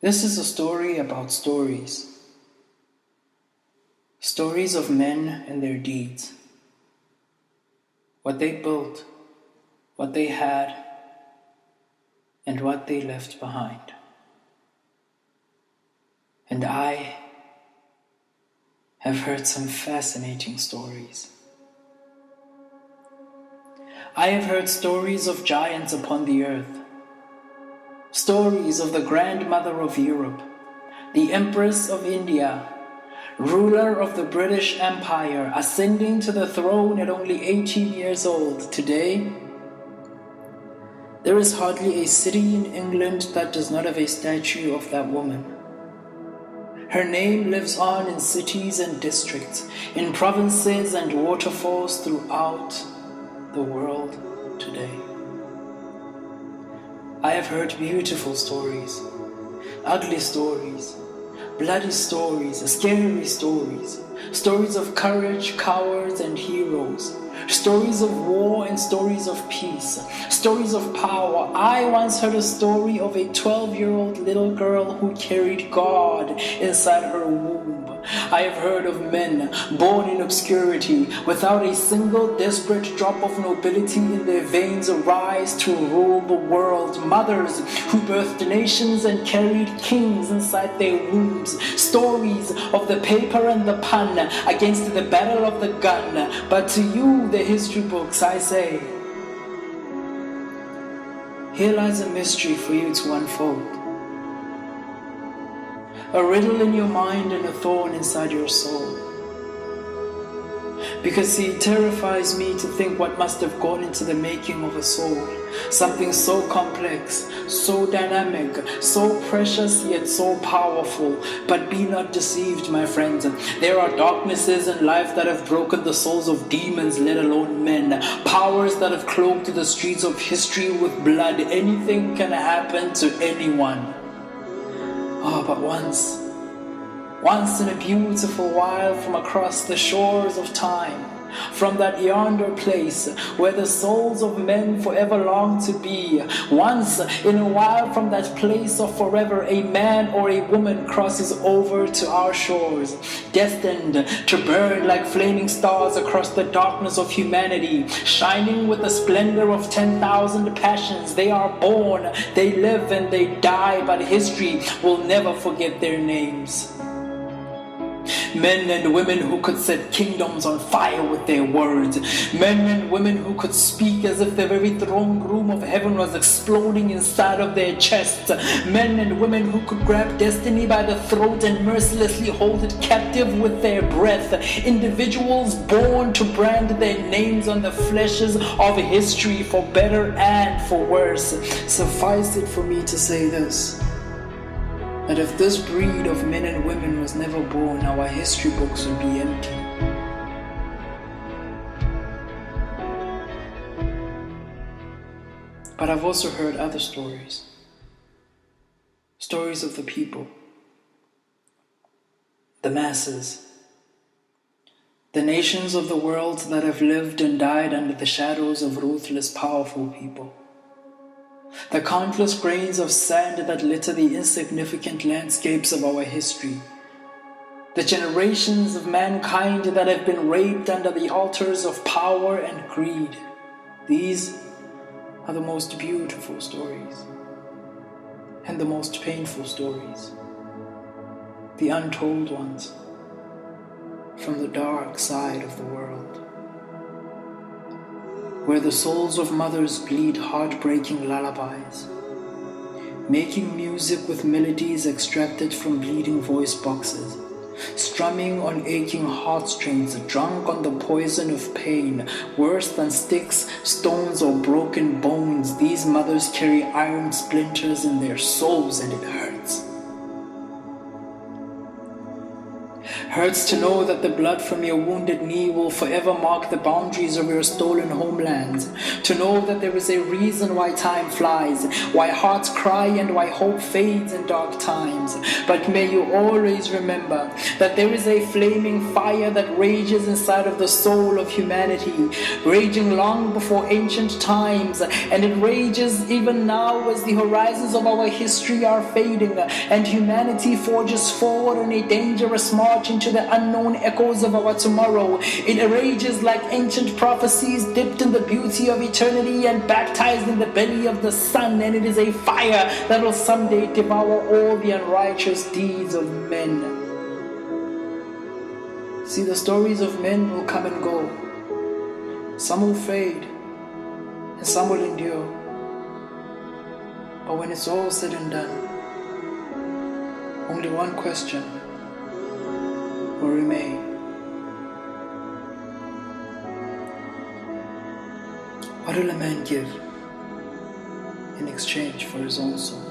This is a story about stories. Stories of men and their deeds. What they built, what they had, and what they left behind. And I have heard some fascinating stories. I have heard stories of giants upon the earth, stories of the grandmother of Europe, the Empress of India, ruler of the British Empire, ascending to the throne at only 18 years old. Today, there is hardly a city in England that does not have a statue of that woman. Her name lives on in cities and districts, in provinces and waterfalls throughout the world today. I have heard beautiful stories, ugly stories, bloody stories, scary stories, stories of courage, cowards, and heroes, stories of war and stories of peace, stories of power. I once heard a story of a 12-year-old little girl who carried God inside her womb. I have heard of men born in obscurity, without a single desperate drop of nobility in their veins, arise to rule the world. Mothers who birthed nations and carried kings inside their wombs. Stories of the paper and the pen against the battle of the gun. But to you, the history books, I say, here lies a mystery for you to unfold. A riddle in your mind and a thorn inside your soul. Because see, it terrifies me to think what must have gone into the making of a soul. Something so complex, so dynamic, so precious yet so powerful. But be not deceived, my friends. There are darknesses in life that have broken the souls of demons, let alone men. Powers that have cloaked the streets of history with blood. Anything can happen to anyone. Oh, but once in a beautiful while, from across the shores of time, from that yonder place where the souls of men forever long to be, once in a while from that place of forever, a man or a woman crosses over to our shores, destined to burn like flaming stars across the darkness of humanity, shining with the splendor of 10,000 passions. They are born, they live, and they die, but history will never forget their names. Men and women who could set kingdoms on fire with their words. Men and women who could speak as if the very throne room of heaven was exploding inside of their chests. Men and women who could grab destiny by the throat and mercilessly hold it captive with their breath. Individuals born to brand their names on the fleshes of history, for better and for worse. Suffice it for me to say this, that if this breed of men and women was never born, our history books would be empty. But I've also heard other stories. Stories of the people, the masses, the nations of the world that have lived and died under the shadows of ruthless, powerful people. The countless grains of sand that litter the insignificant landscapes of our history. The generations of mankind that have been raped under the altars of power and greed. These are the most beautiful stories and the most painful stories. The untold ones from the dark side of the world, where the souls of mothers bleed heartbreaking lullabies, making music with melodies extracted from bleeding voice boxes, strumming on aching heartstrings, drunk on the poison of pain, worse than sticks, stones, or broken bones. These mothers carry iron splinters in their souls, and it hurts. Hurts to know that the blood from your wounded knee will forever mark the boundaries of your stolen homeland. To know that there is a reason why time flies, why hearts cry and why hope fades in dark times. But may you always remember that there is a flaming fire that rages inside of the soul of humanity, raging long before ancient times, and it rages even now as the horizons of our history are fading, and humanity forges forward on a dangerous march into the unknown echoes of our tomorrow. It rages like ancient prophecies dipped in the beauty of eternity and baptized in the belly of the sun, and it is a fire that will someday devour all the unrighteous deeds of men. See, the stories of men will come and go. Some will fade and some will endure. But when it's all said and done, only one question will remain. What will a man give in exchange for his own soul?